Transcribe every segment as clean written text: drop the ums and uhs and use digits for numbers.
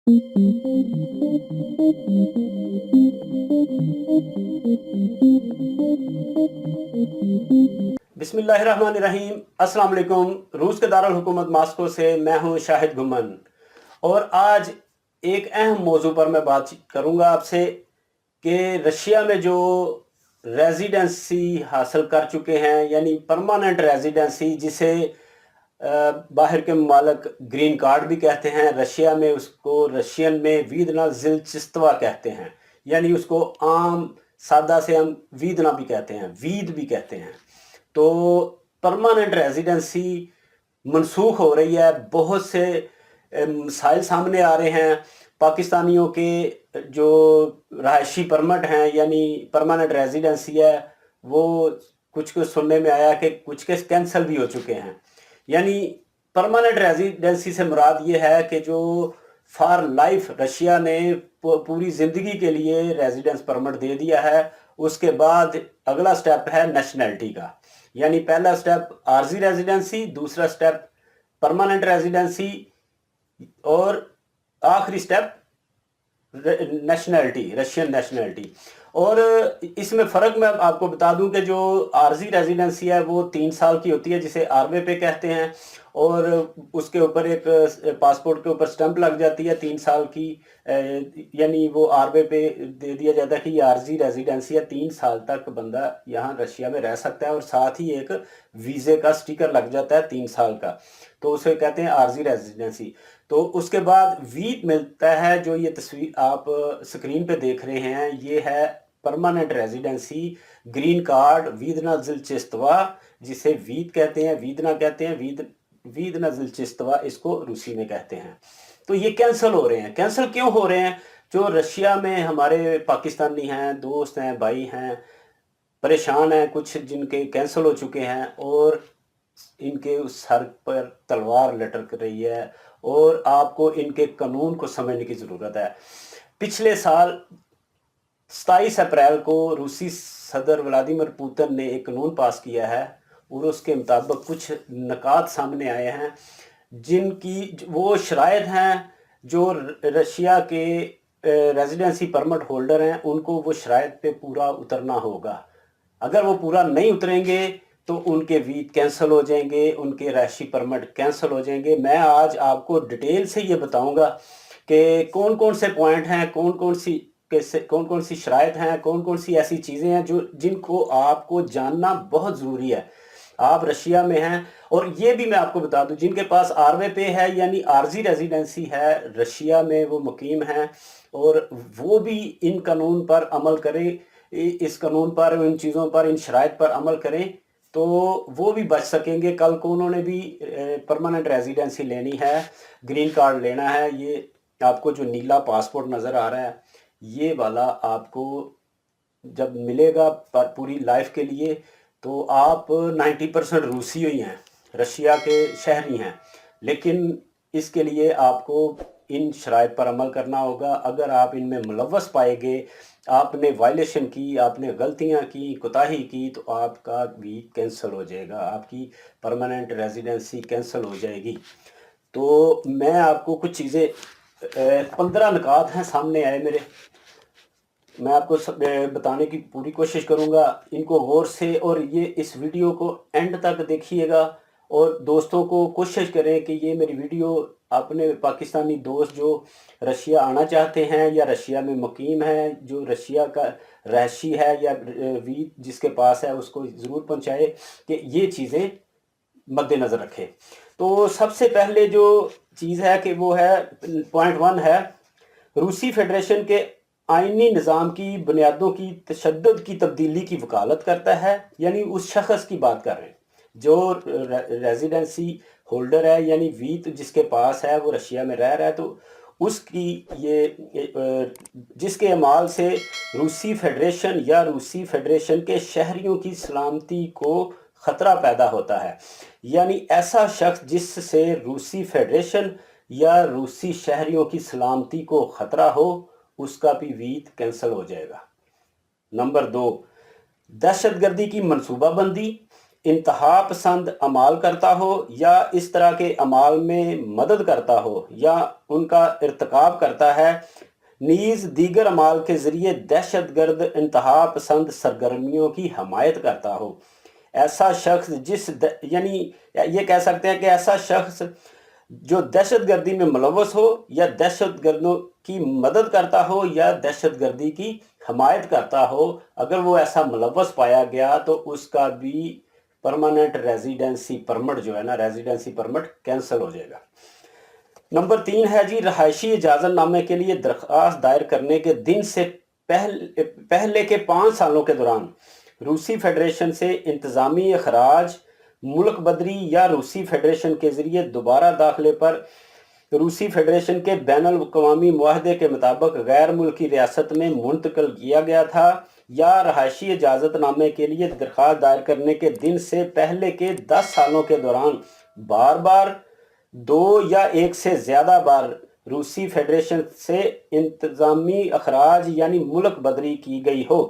बिस्मिल्लाहिर्रहमानिर्रहीम। अस्सलाम वालेकुम। रूस के दारुल हुकूमत मास्को से मैं हूं शाहिद घुमन, और आज एक अहम मौजू पर मैं बात करूंगा आपसे कि रशिया में जो रेजिडेंसी हासिल कर चुके हैं, यानी परमानेंट रेजिडेंसी, जिसे बाहर के ममालिक ग्रीन कार्ड भी कहते हैं, रशिया में उसको रशियन में वीदना ज़िलचिस्तवा कहते हैं, यानी उसको आम सादा से हम वीदना भी कहते हैं, वीद भी कहते हैं। तो परमानेंट रेजिडेंसी मनसूख हो रही है। बहुत से मसाइल सामने आ रहे हैं। पाकिस्तानियों के जो रहायशी परमिट हैं, यानी परमानेंट रेजिडेंसी है, वो कुछ कुछ सुनने में आया कि कुछ के कैंसिल भी हो चुके हैं। यानी परमानेंट रेजिडेंसी से मुराद ये है कि जो फॉर लाइफ रशिया ने पूरी ज़िंदगी के लिए रेजिडेंस परमिट दे दिया है। उसके बाद अगला स्टेप है नेशनैलिटी का, यानी पहला स्टेप आर्जी रेजिडेंसी, दूसरा स्टेप परमानेंट रेजिडेंसी, और आखिरी स्टेप नेशनैलिटी, रशियन नेशनैलिटी। और इसमें फ़र्क मैं आपको बता दूं कि जो आर्जी रेजिडेंसी है वो 3 साल की होती है, जिसे आरवे पे कहते हैं, और उसके ऊपर एक पासपोर्ट के ऊपर स्टैंप लग जाती है 3 साल की, यानी वो आरवे पे दे दिया जाता है कि ये आर्जी रेजिडेंसी है, 3 साल तक बंदा यहाँ रशिया में रह सकता है, और साथ ही एक वीज़े का स्टिकर लग जाता है 3 साल का, तो उसे कहते हैं आर्जी रेजिडेंसी। तो उसके बाद वीट मिलता है, जो ये तस्वीर आप स्क्रीन पे देख रहे हैं, ये है परमानेंट रेजिडेंसी ग्रीन कार्ड वीदना ज़िलचिस्तवा, जिसे वीद कहते हैं, वीदना कहते हैं, वीदना ज़िलचिस्तवा इसको रूसी में कहते हैं। तो ये कैंसिल हो रहे हैं। कैंसिल क्यों हो रहे हैं? जो रशिया में हमारे पाकिस्तानी हैं, दोस्त हैं, भाई हैं, परेशान हैं, कुछ जिनके कैंसिल हो चुके हैं, और इनके उस सर पर तलवार लटक रही है, और आपको इनके कानून को समझने की ज़रूरत है। पिछले साल 27 अप्रैल को रूसी सदर व्लादिमीर पुतिन ने एक कानून पास किया है, और उसके मुताबिक कुछ नकात सामने आए हैं, जिनकी वो शराइत हैं जो रशिया के रेजिडेंसी परमिट होल्डर हैं, उनको वो शराइत पे पूरा उतरना होगा। अगर वो पूरा नहीं उतरेंगे तो उनके वीज़े कैंसिल हो जाएंगे, उनके रहायशी परमिट कैंसिल हो जाएंगे। मैं आज आपको डिटेल से ये बताऊंगा कि कौन कौन से पॉइंट हैं, कौन कौन सी शराइत हैं, कौन कौन सी ऐसी चीज़ें हैं जो जिनको आपको जानना बहुत ज़रूरी है। आप रशिया में हैं, और ये भी मैं आपको बता दूं, जिनके पास आरवे पे है, यानी आर्जी रेजिडेंसी है, रशिया में वो मुकीम हैं, और वो भी इन कानून पर अमल करें, इस कानून पर, इन चीज़ों पर, इन शराइत पर अमल करें, तो वो भी बच सकेंगे। कल को उन्होंने भी परमानेंट रेजिडेंसी लेनी है, ग्रीन कार्ड लेना है, ये आपको जो नीला पासपोर्ट नज़र आ रहा है, ये वाला आपको जब मिलेगा पर पूरी लाइफ के लिए, तो आप 90% रूसी ही हैं, रशिया के शहरी हैं। लेकिन इसके लिए आपको इन शराइत पर अमल करना होगा। अगर आप इनमें मुलव्वस पाए गए, आपने वायलेशन की, आपने गलतियां की, कोताही की, तो आपका भी कैंसिल हो जाएगा, आपकी परमानेंट रेजिडेंसी कैंसिल हो जाएगी। तो मैं आपको कुछ चीज़ें 15 निकात हैं सामने आए मेरे, मैं आपको बताने की पूरी कोशिश करूंगा। इनको गौर से, और ये इस वीडियो को एंड तक देखिएगा, और दोस्तों को कोशिश करें कि ये मेरी वीडियो अपने पाकिस्तानी दोस्त जो रशिया आना चाहते हैं या रशिया में मुकीम हैं, जो रशिया का रहशी है या वीद जिसके पास है, उसको ज़रूर पहुंचाए कि ये चीज़ें मद्देनज़र रखें। तो सबसे पहले जो चीज़ है कि वो है पॉइंट 1 है, रूसी फेडरेशन के आइनी निज़ाम की बुनियादों की तशद्दुद की तब्दीली की वकालत करता है। यानी उस शख्स की बात कर रहे हैं जो रेजिडेंसी होल्डर है, यानी वीत जिसके पास है, वो रशिया में रह रहा है, तो उसकी ये जिसके अमाल से रूसी फेडरेशन या रूसी फेडरेशन के शहरियों की सलामती को ख़तरा पैदा होता है। यानी ऐसा शख्स जिससे रूसी फेडरेशन या रूसी शहरियों की सलामती को ख़तरा हो, उसका भी वीज़ा कैंसिल हो जाएगा। नंबर 2, दहशतगर्दी की मनसूबाबंदी, इंतहा पसंद अमाल करता हो या इस तरह के अमाल में मदद करता हो या उनका इर्तिकाब करता है, नीज़ दीगर अमाल के ज़रिए दहशतगर्द इंतहा पसंद सरगर्मियों की हमायत करता हो। ऐसा शख्स यानी ये कह सकते हैं कि ऐसा शख्स जो दहशतगर्दी में मुलव्वस हो या दहशतगर्दों की मदद करता हो या दहशतगर्दी की हमायत करता हो, अगर वो ऐसा मुलव्वस पाया गया तो उसका भी परमानेंट रेजिडेंसी परमिट जो है ना, रेजिडेंसी परमिट कैंसिल हो जाएगा। नंबर 3 है जी, रहायशी इजाज़तनामे के लिए दरख्वास्त दायर करने के दिन से पहले के 5 सालों के दौरान रूसी फेडरेशन से इंतज़ामी अखराज, मुल्क बदरी या रूसी फेडरेशन के ज़रिए दोबारा दाखिले पर रूसी फेडरेशन के बैनुल अक़वामी मुआहदे के मुताबिक गैर मुल्की रियासत में मुंतकिल किया गया था, या रहायशी इजाज़तनामे के लिए दरख्वास्त दायर करने के दिन से पहले के 10 सालों के दौरान बार बार 2 या 1 से ज़्यादा बार रूसी फेडरेशन से इंतज़ामी अखराज यानी मुल्क बदरी की गई हो।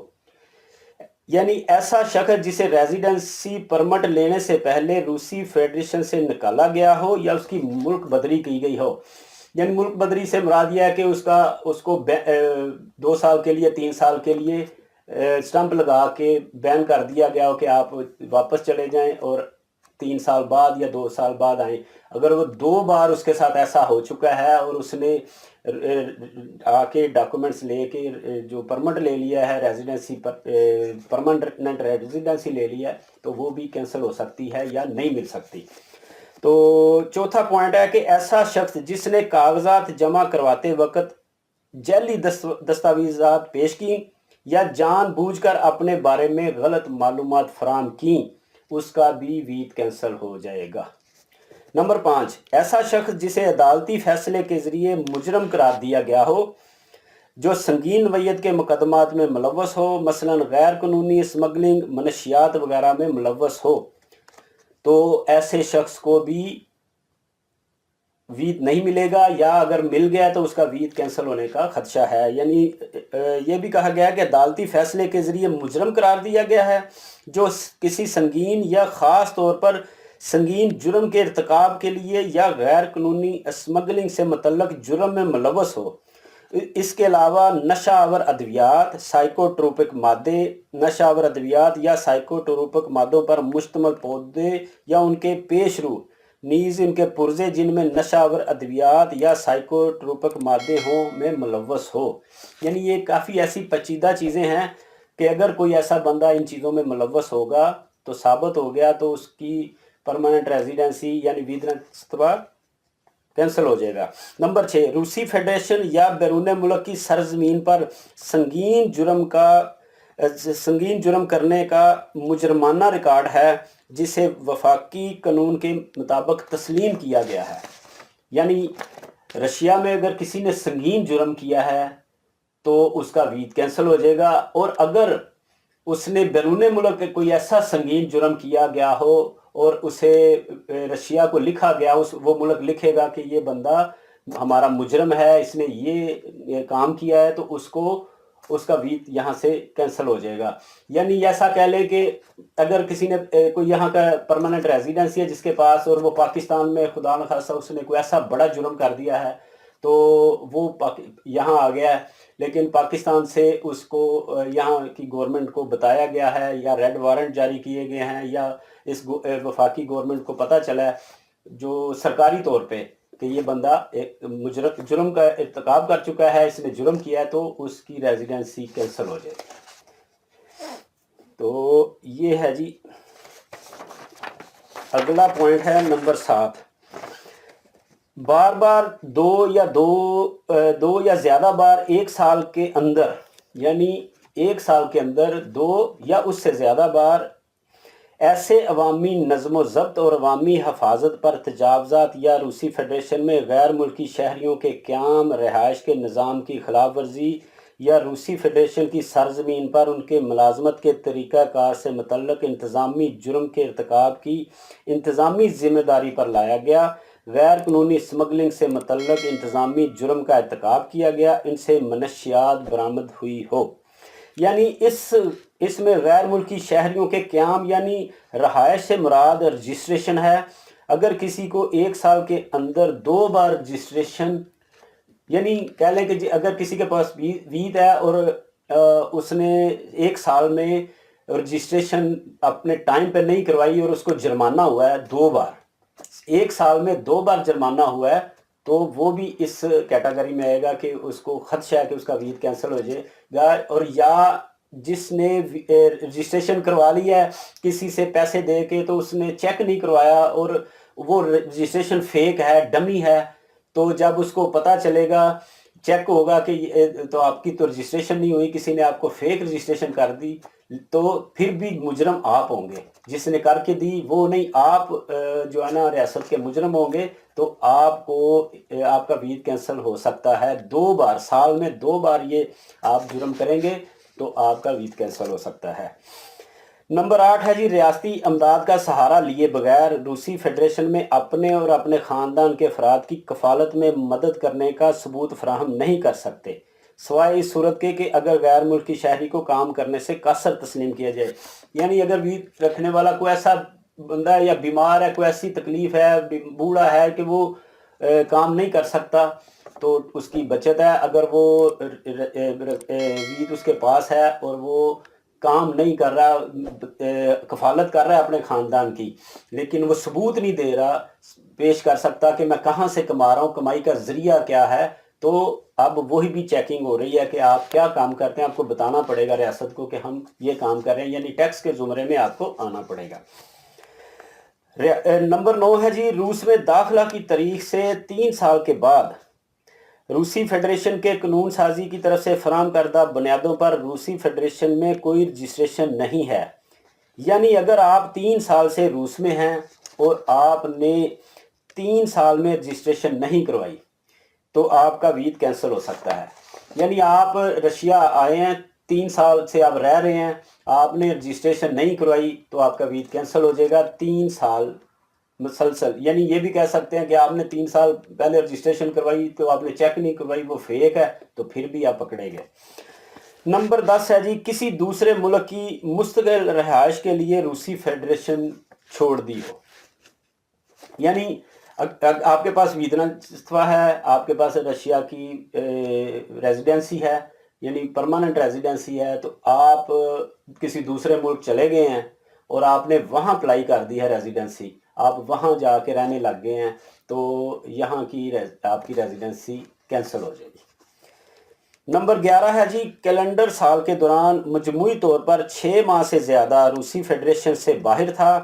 यानी ऐसा शख्स जिसे रेजिडेंसी परमिट लेने से पहले रूसी फेडरेशन से निकाला गया हो या उसकी मुल्क बदरी की गई हो। यानी मुल्क बदरी से मुराद यह है कि उसको 2 साल के लिए 3 साल के लिए स्टंप लगा के बैन कर दिया गया हो कि आप वापस चले जाएं और 3 साल बाद या 2 साल बाद आएँ। अगर वो 2 बार उसके साथ ऐसा हो चुका है और उसने आके डॉक्यूमेंट्स लेके जो परमिट ले लिया है, रेजिडेंसी परमानेंट रेजिडेंसी ले लिया है, तो वो भी कैंसिल हो सकती है या नहीं मिल सकती। तो चौथा पॉइंट है कि ऐसा शख्स जिसने कागजात जमा करवाते वक्त जैली दस्तावेजात पेश की या जानबूझकर अपने बारे में गलत मालूमात फराहम की, उसका भी वीज़ा कैंसिल हो जाएगा। नंबर 5, ऐसा शख्स जिसे अदालती फैसले के ज़रिए मुजरम करार दिया गया हो, जो संगीन नोयत के मुकदमात में मुलव्वस हो, मसलन गैर कानूनी स्मगलिंग, मनशियात वगैरह में मुलव्वस हो, तो ऐसे शख्स को भी वीज़ा नहीं मिलेगा, या अगर मिल गया तो उसका वीज़ा कैंसिल होने का खदशा है। यानी ये भी कहा गया है कि अदालती फैसले के ज़रिए मुजरम करार दिया गया है जो किसी संगीन या ख़ास तौर पर संगीन जुर्म के इर्तिकाब के लिए या गैर कानूनी स्मगलिंग से मुतल्लक जुर्म में मुलव्वस हो। इसके अलावा नशावर अद्वियात, साइकोट्रोपिक मादे, नशावर अद्वियात या साइकोट्रोपिक मादों पर मुश्तमिल पौधे या उनके पेशरू, नीज़ इनके पुर्जे जिनमें नशावर अद्वियात या साइकोट्रोपिक मादे हों में मुलव्वस हो। यानी ये काफ़ी ऐसी पेचीदा चीज़ें हैं कि अगर कोई ऐसा बंदा इन चीज़ों में मुलव्वस होगा तो साबित हो गया तो उसकी परमानेंट रेजिडेंसी यानी वीज़ा कैंसिल हो जाएगा। नंबर 6, रूसी फेडरेशन या बैरून मुल्क की सरजमीन पर संगीन जुर्म करने का मुजरमाना रिकॉर्ड है जिसे वफाकी कानून के मुताबिक तस्लीम किया गया है। यानी रशिया में अगर किसी ने संगीन जुर्म किया है तो उसका वीज़ा कैंसिल हो जाएगा, और अगर उसने बैरून मुल्क कोई ऐसा संगीन जुर्म किया गया हो और उसे रशिया को लिखा गया, वो मुल्क लिखेगा कि ये बंदा हमारा मुजरम है, इसने ये काम किया है, तो उसका वीज़ा यहाँ से कैंसिल हो जाएगा। यानी ऐसा कह ले कि अगर किसी ने कोई यहाँ का परमानेंट रेजिडेंसी है जिसके पास, और वो पाकिस्तान में खुदा न खासा उसने कोई ऐसा बड़ा जुर्म कर दिया है तो वो यहाँ आ गया है, लेकिन पाकिस्तान से उसको यहाँ की गवर्नमेंट को बताया गया है या रेड वारंट जारी किए गए हैं या इस वफाकी गवर्नमेंट को पता चला है जो सरकारी तौर पे कि ये बंदा एक जुर्म का इर्तिकाब कर चुका है, इसने जुर्म किया है, तो उसकी रेजिडेंसी कैंसिल हो जाएगी। तो ये है जी। अगला पॉइंट है नंबर 7, बार बार दो या ज़्यादा बार 1 साल के अंदर, यानी 1 साल के अंदर 2 या उससे ज़्यादा बार ऐसे अवामी नज़्म ज़ब्त और अवामी हफाजत पर तजावज़ात या रूसी फेडरेशन में गैर मुल्की शहरियों के क़याम रहाइश के निज़ाम की खिलाफ वर्जी या रूसी फेडरेशन की सरजमीन पर उनके मुलाजमत के तरीक़ाकार से मुतल्लक इंतज़ामी जुर्म के इर्तिकाब की इंतज़ामी ज़िम्मेदारी पर लाया गया, गैर कानूनी स्मगलिंग से मुतल्लक इंतज़ामी जुर्म का इर्तिकाब किया गया, इनसे मनशियात बरामद हुई हो। यानी इस اس میں غیر ملکی شہریوں کے قیام یعنی رہائش سے مراد رجسٹریشن ہے۔ اگر کسی کو 1 سال کے اندر 2 بار رجسٹریشن، یعنی کہہ لیں کہ اگر کسی کے پاس وید ہے اور اس نے 1 سال میں رجسٹریشن اپنے ٹائم پہ نہیں کروائی اور اس کو جرمانہ ہوا ہے 2 بار، 1 سال میں 2 بار جرمانہ ہوا ہے، تو وہ بھی اس کیٹاگری میں آئے گا کہ اس کو خدشہ ہے کہ اس کا وید کینسل ہو جائے گا۔ اور یا جس نے رجسٹریشن کروا لی ہے کسی سے پیسے دے کے، تو اس نے چیک نہیں کروایا اور وہ رجسٹریشن فیک ہے، ڈمی ہے، تو جب اس کو پتہ چلے گا، چیک ہوگا کہ تو آپ کی تو رجسٹریشن نہیں ہوئی، کسی نے آپ کو فیک رجسٹریشن کر دی، تو پھر بھی مجرم آپ ہوں گے، جس نے کر کے دی وہ نہیں، آپ جو ہے نا ریاست کے مجرم ہوں گے، تو آپ کو آپ کا وید کینسل ہو سکتا ہے 2 بار، سال میں 2 بار یہ آپ جرم کریں گے تو آپ کا وید کینسل ہو سکتا ہے۔ نمبر 8 ہے جی، ریاستی امداد کا سہارا لیے بغیر روسی فیڈریشن میں اپنے اور اپنے خاندان کے افراد کی کفالت میں مدد کرنے کا ثبوت فراہم نہیں کر سکتے، سوائے اس صورت کے کہ اگر غیر ملکی شہری کو کام کرنے سے قاصر تسلیم کیا جائے۔ یعنی اگر وید رکھنے والا کوئی ایسا بندہ ہے یا بیمار ہے، کوئی ایسی تکلیف ہے، بوڑھا ہے کہ وہ کام نہیں کر سکتا، تو اس کی بچت ہے۔ اگر وہ وید اس کے پاس ہے اور وہ کام نہیں کر رہا، کفالت کر رہا ہے اپنے خاندان کی، لیکن وہ ثبوت نہیں دے رہا، پیش کر سکتا کہ میں کہاں سے کما رہا ہوں، کمائی کا ذریعہ کیا ہے، تو اب وہی بھی چیکنگ ہو رہی ہے کہ آپ کیا کام کرتے ہیں، آپ کو بتانا پڑے گا ریاست کو کہ ہم یہ کام کر رہے ہیں، یعنی ٹیکس کے زمرے میں آپ کو آنا پڑے گا۔ نمبر 9 ہے جی، روس میں داخلہ کی تاریخ سے 3 سال کے بعد روسی فیڈریشن کے قانون سازی کی طرف سے فراہم کردہ بنیادوں پر روسی فیڈریشن میں کوئی رجسٹریشن نہیں ہے۔ یعنی اگر آپ 3 سال سے روس میں ہیں اور آپ نے 3 سال میں رجسٹریشن نہیں کروائی، تو آپ کا وید کینسل ہو سکتا ہے۔ یعنی آپ رشیا آئے ہیں، 3 سال سے آپ رہ رہے ہیں، آپ نے رجسٹریشن نہیں کروائی، تو آپ کا وید کینسل ہو جائے گا 3 سال مسلسل۔ یعنی یہ بھی کہہ سکتے ہیں کہ آپ نے 3 سال پہلے رجسٹریشن کروائی تو آپ نے چیک نہیں کروائی، وہ فیک ہے، تو پھر بھی آپ پکڑے گئے۔ نمبر 10 ہے جی، کسی دوسرے ملک کی مستقل رہائش کے لیے روسی فیڈریشن چھوڑ دی ہو۔ یعنی آپ کے پاس ویدناستوا ہے، آپ کے پاس رشیا کی ریزیڈنسی ہے، یعنی پرماننٹ ریزیڈنسی ہے، تو آپ کسی دوسرے ملک چلے گئے ہیں اور آپ نے وہاں اپلائی کر دی ہے ریزیڈنسی، آپ وہاں جا کے رہنے لگ گئے ہیں، تو یہاں کی آپ کی ریزیڈنسی کینسل ہو جائے گی۔ نمبر 11 ہے جی، کیلنڈر سال کے دوران مجموعی طور پر 6 ماہ سے زیادہ روسی فیڈریشن سے باہر تھا،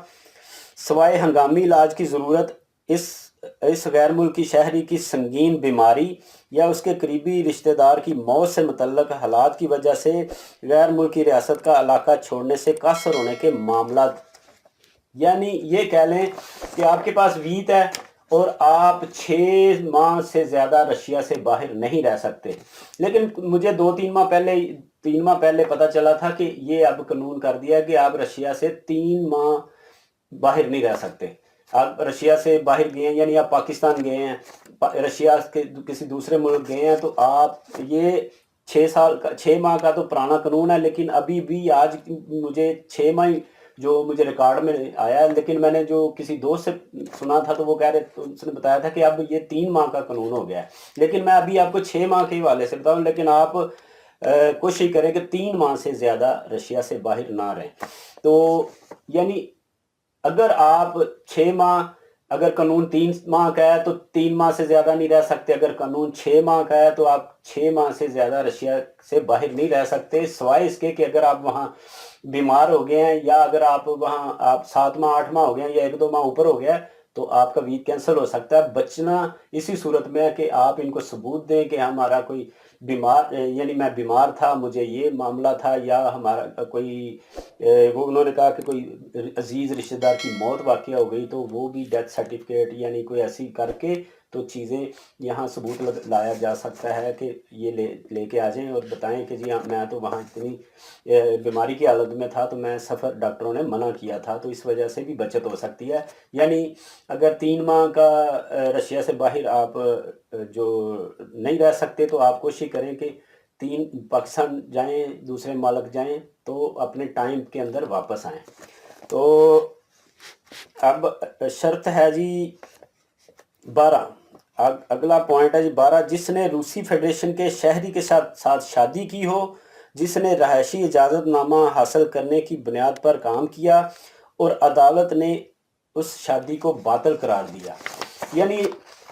سوائے ہنگامی علاج کی ضرورت، اس غیر ملکی شہری کی سنگین بیماری یا اس کے قریبی رشتہ دار کی موت سے متعلق حالات کی وجہ سے غیر ملکی ریاست کا علاقہ چھوڑنے سے قاصر ہونے کے معاملات۔ یعنی یہ کہہ لیں کہ آپ کے پاس وید ہے اور آپ 6 ماہ سے زیادہ رشیا سے باہر نہیں رہ سکتے، لیکن مجھے 3 ماہ پہلے پتہ چلا تھا کہ یہ اب قانون کر دیا کہ آپ رشیا سے 3 ماہ باہر نہیں رہ سکتے۔ آپ رشیا سے باہر گئے ہیں، یعنی آپ پاکستان گئے ہیں، رشیا کے کسی دوسرے ملک گئے ہیں، تو آپ یہ 6 ماہ کا تو پرانا قانون ہے، لیکن ابھی بھی آج مجھے 6 ماہ جو مجھے ریکارڈ میں آیا ہے، لیکن میں نے جو کسی دوست سے سنا تھا تو وہ کہہ رہے، اس نے بتایا تھا کہ اب یہ 3 ماہ کا قانون ہو گیا ہے، لیکن میں ابھی آپ کو 6 ماہ کے حوالے سے بتاؤں، لیکن آپ کوشش کریں کہ 3 ماہ سے زیادہ رشیا سے باہر نہ رہیں۔ تو یعنی اگر آپ 6 ماہ، اگر قانون 3 ماہ کا ہے تو 3 ماہ سے زیادہ نہیں رہ سکتے، اگر قانون 6 ماہ کا ہے تو آپ 6 ماہ سے زیادہ رشیا سے باہر نہیں رہ سکتے، سوائے اس کے کہ اگر آپ وہاں بیمار ہو گئے ہیں، یا اگر آپ وہاں 7 ماہ 8 ماہ ہو گئے ہیں، یا 1-2 ماہ اوپر ہو گیا ہے، تو آپ کا وید کینسل ہو سکتا ہے۔ بچنا اسی صورت میں ہے کہ آپ ان کو ثبوت دیں کہ ہمارا کوئی بیمار، یعنی میں بیمار تھا، مجھے یہ معاملہ تھا، یا ہمارا کوئی وہ انہوں نے کہا کہ کوئی عزیز رشتہ دار کی موت واقع ہو گئی، تو وہ بھی ڈیتھ سرٹیفکیٹ یعنی کوئی ایسی کر کے تو چیزیں یہاں ثبوت لایا جا سکتا ہے کہ یہ لے کے آ جائیں اور بتائیں کہ جی میں تو وہاں اتنی بیماری کی حالت میں تھا، تو میں سفر ڈاکٹروں نے منع کیا تھا، تو اس وجہ سے بھی بچت ہو سکتی ہے۔ یعنی اگر 3 ماہ کا رشیا سے باہر آپ جو نہیں رہ سکتے، تو آپ کوشش کریں کہ 3 पाकिस्तान जाएं, दूसरे मुल्क जाएं तो अपने टाइम के अंदर वापस आएं। तो अब शर्त है जी 12, अगला पॉइंट है जी 12, जिसने रूसी फेडरेशन के शहरी के साथ शादी की हो, जिसने रहायशी इजाज़तनामा हासिल करने की बुनियाद पर काम किया और अदालत ने उस शादी को बातिल करार दिया। यानी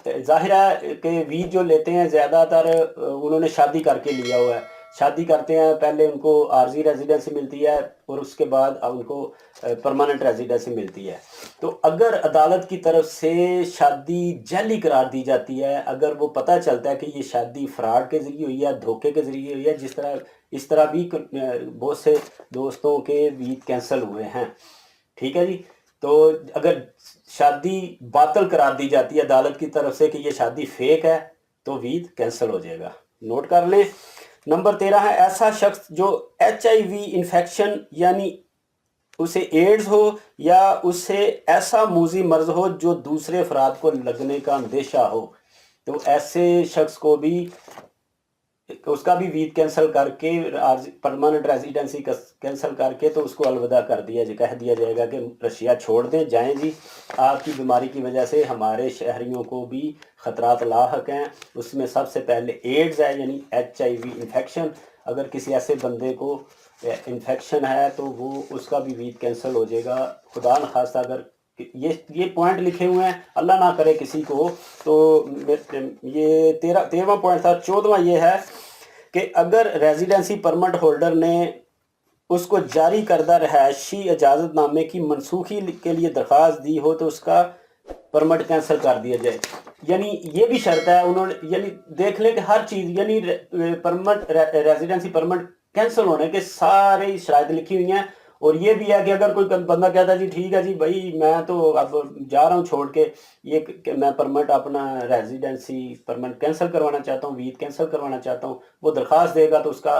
ज़ाहिर है कि वीज़ जो लेते हैं ज़्यादातर उन्होंने शादी करके लिया हुआ है। शादी करते हैं, पहले उनको आर्जी रेजिडेंसी मिलती है और उसके बाद उनको परमानेंट रेजिडेंसी मिलती है। तो अगर अदालत की तरफ से शादी जाली करार दी जाती है, अगर वो पता चलता है कि ये शादी फ्रॉड के ज़रिए हुई है, धोखे के ज़रिए हुई है, इस तरह भी बहुत से दोस्तों के वीज़ कैंसिल हुए हैं, ठीक है जी। तो अगर शादी बातिल करार दी जाती है अदालत की तरफ से कि ये शादी फेक है तो वीज़ कैंसिल हो जाएगा, नोट कर लें। नंबर 13 है, ऐसा शख्स जो HIV इन्फेक्शन यानी उसे एड्स हो या उससे ऐसा मूजी मर्ज हो जो दूसरे अफराद को लगने का अंदेशा हो, तो ऐसे शख्स को भी उसका भी वीज़ कैंसिल करके परमानेंट रेजिडेंसी कैंसिल करके तो उसको अलविदा कर दिया कह दिया जाएगा कि रशिया छोड़ दें, जाएं जी, आपकी बीमारी की वजह से हमारे शहरियों को भी ख़तरात लाहक हैं। उसमें सबसे पहले एड्स है यानी HIV इन्फेक्शन। अगर किसी ऐसे बंदे को इन्फेक्शन है तो वो उसका भी वीज़ कैंसिल हो जाएगा। खुदा न खास्ता अगर ये पॉइंट लिखे हुए हैं, अल्लाह ना करे किसी को, तो ये 13वां पॉइंट था। 14वां ये है कि अगर रेजिडेंसी परमिट होल्डर ने उसको जारी करदा रहायशी इजाज़तनामे की मनसूखी के लिए दरख्वास्त दी हो तो उसका परमिट कैंसिल कर दिया जाए। यानी ये भी शर्त है उन्होंने, यानी देख लें कि हर चीज़ यानी परमिट रेजिडेंसी परमिट कैंसिल होने के सारे शराइत लिखी हुई हैं। और ये भी है कि अगर कोई बंदा कहता है जी ठीक है जी भाई मैं तो अब जा रहा हूँ छोड़ के, ये मैं परमिट अपना रेजिडेंसी परमिट कैंसिल करवाना चाहता हूँ, वीज़ कैंसिल करवाना चाहता हूँ, वो दरख्वास्त देगा तो उसका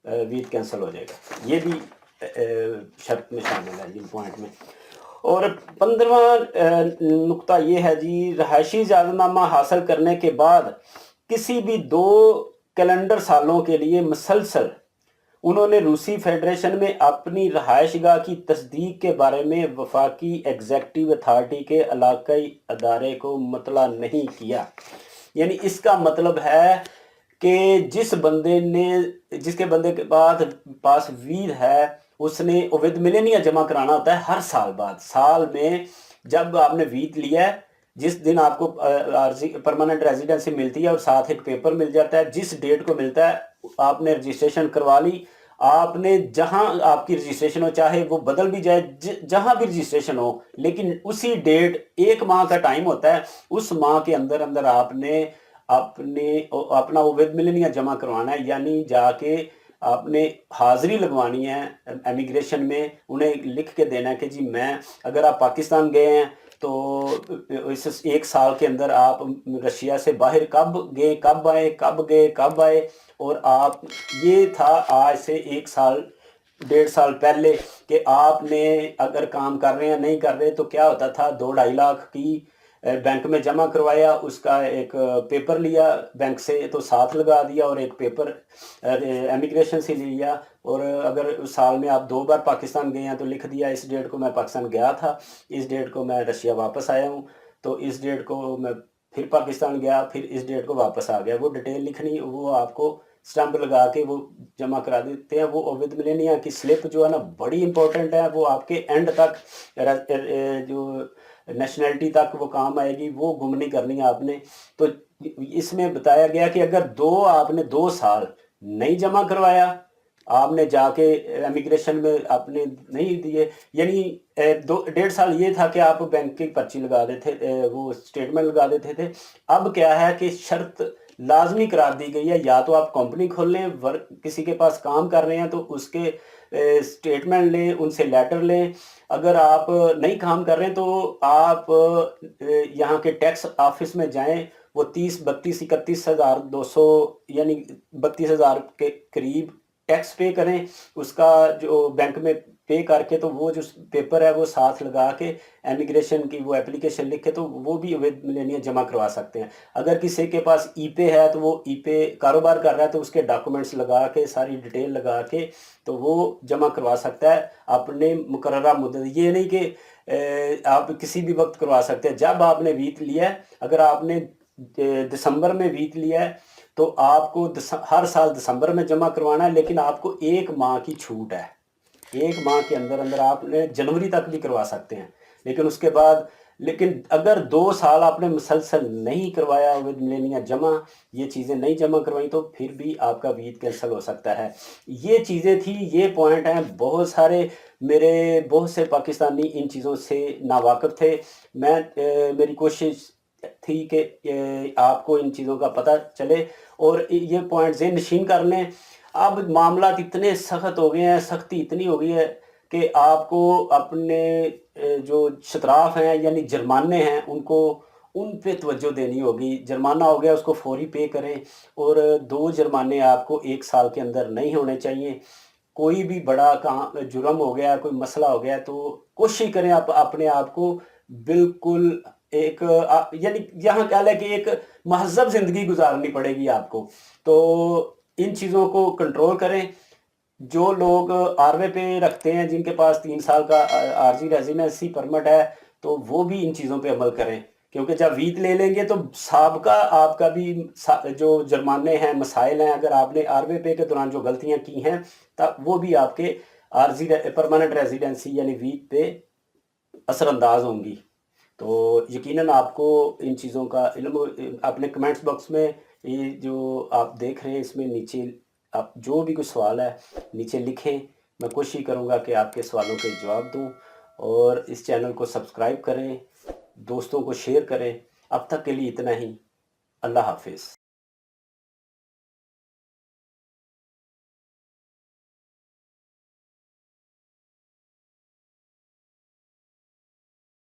वीज़ कैंसिल हो जाएगा। ये भी शर्त में शामिल है इन पॉइंट में। और 15वां नुक्ता ये है जी, रहायशी इजाज़तनामा हासिल करने के बाद किसी भी 2 कैलेंडर सालों के लिए मुसलसल उन्होंने रूसी फेडरेशन में अपनी रहायशगाह की तस्दीक के बारे में वफाकी एग्जेक्टिव अथॉरिटी के इलाकाई अदारे को मतला नहीं किया। यानी इसका मतलब है कि जिसके बंदे के पास वीज़ है उसने ओविद मिलेनिया जमा कराना होता है हर साल बाद। साल में जब आपने वीज़ लिया है, जिस दिन आपको परमानेंट रेजिडेंसी मिलती है और साथ एक पेपर मिल जाता है, जिस डेट को मिलता है आपने रजिस्ट्रेशन करवा ली। आपने जहां आपकी रजिस्ट्रेशन हो, चाहे वो बदल भी जाए, जहां भी रजिस्ट्रेशन हो, लेकिन उसी डेट 1 माह का टाइम होता है, उस माह के अंदर अंदर आपने अपना ओविद मिलेनिया जमा करवाना है। यानी जाके आपने हाज़िरी लगवानी है इमिग्रेशन में, उन्हें लिख के देना है कि जी मैं, अगर आप पाकिस्तान गए हैं तो इस 1 साल के अंदर आप रशिया से बाहर कब गए, कब आए। और आप, ये था आज से 1 साल 1.5 साल पहले कि आपने अगर काम कर रहे हैं नहीं कर रहे तो क्या होता था, 2-2.5 लाख की बैंक में जमा करवाया, उसका एक पेपर लिया बैंक से तो साथ लगा दिया और एक पेपर इमिग्रेशन से लिया। और अगर उस साल में आप 2 बार पाकिस्तान गए हैं तो लिख दिया इस डेट को मैं पाकिस्तान गया था, इस डेट को मैं रशिया वापस आया हूँ, तो इस डेट को मैं फिर पाकिस्तान गया, फिर इस डेट को वापस आ गया। वो डिटेल लिखनी, वो आपको स्टैंप लगा के वो जमा करा देते हैं। वो ओविद मिलेनिया की स्लिप जो है ना बड़ी इंपॉर्टेंट है, वो आपके एंड तक जो नेशनैलिटी तक वो काम आएगी, वो गुम नहीं करनी है आपने। तो इसमें बताया गया कि अगर आपने 2 साल नहीं जमा करवाया, आपने जाके इमिग्रेशन में आपने नहीं दिए, यानी 1.5 साल ये था कि आप बैंक की पर्ची लगा देते थे, वो स्टेटमेंट लगा देते थे। अब क्या है कि शर्त लाजमी करार दी गई है, या तो आप कंपनी खोल लें, किसी के पास काम कर रहे हैं तो उसके स्टेटमेंट लें, उनसे लेटर लें। अगर आप नहीं काम कर रहे हैं तो आप यहाँ के टैक्स ऑफिस में जाएं, वो 30-32-31,200 यानी 32,000 के करीब टैक्स पे करें। उसका जो बैंक में पे करके तो वो जो पेपर है वो साथ लगा के इमिग्रेशन की वो एप्लीकेशन लिख के तो वो भी अवैध मिलेनिया जमा करवा सकते हैं। अगर किसी के पास ई पे है तो वो ई पे कारोबार कर रहा है तो उसके डॉक्यूमेंट्स लगा के सारी डिटेल लगा के तो वो जमा करवा सकता है अपने मुकर्ररा मुद्दत। ये नहीं कि आप किसी भी वक्त करवा सकते हैं। जब आपने वीट लिया है, अगर आपने दिसंबर में वीट लिया है तो आपको हर साल दिसंबर में जमा करवाना है, लेकिन आपको 1 माह की छूट है। 1 माह के अंदर अंदर आपने जनवरी तक भी करवा सकते हैं, लेकिन उसके बाद लेकिन अगर 2 साल आपने मुसलसल नहीं करवाया विद मिलेनिया जमा, ये चीज़ें नहीं जमा करवाई तो फिर भी आपका वीट कैंसिल हो सकता है। ये चीज़ें थी, ये पॉइंट हैं। बहुत सारे मेरे बहुत से पाकिस्तानी इन चीज़ों से नावाकिफ़ थे। मेरी कोशिश थी कि आपको इन चीज़ों का पता चले और ये पॉइंट ज़हन नशीन कर लें। अब मामलात इतने सख्त हो गए हैं, सख्ती इतनी हो गई है कि आपको अपने जो शतराफ हैं यानी जुर्माने हैं उनको उन पे तवज्जो देनी होगी। जुर्माना हो गया उसको फौरी पे करें और 2 जुर्माने आपको 1 साल के अंदर नहीं होने चाहिए। कोई भी बड़ा जुर्म हो गया, कोई मसला हो गया तो कोशिश करें आप अपने आप को बिल्कुल एक यानी यहाँ कह लें कि एक महज़ब ज़िंदगी गुजारनी पड़ेगी आपको। तो इन चीज़ों को कंट्रोल करें। जो लोग आरवे पे रखते हैं, जिनके पास 3 साल का आरजी रेजिडेंसी परमिट है, तो वो भी इन चीज़ों पे अमल करें, क्योंकि जब वीट ले लेंगे तो साबका आपका भी जो जुर्माने हैं, मसाइल हैं, अगर आपने आरवे पे के दौरान जो गलतियां की हैं तब वो भी आपके आरजी परमानेंट रेजिडेंसी यानी वीट पे असरअंदाज होंगी। तो यकीनन आपको इन चीज़ों का इल्म अपने कमेंट्स बॉक्स में ये जो आप देख रहे हैं इसमें नीचे आप जो भी कोई सवाल है नीचे लिखें। मैं कोशिश करूँगा कि आपके सवालों के जवाब दूँ और इस चैनल को सब्सक्राइब करें, दोस्तों को शेयर करें। अब तक के लिए इतना ही। अल्लाह हाफिज़।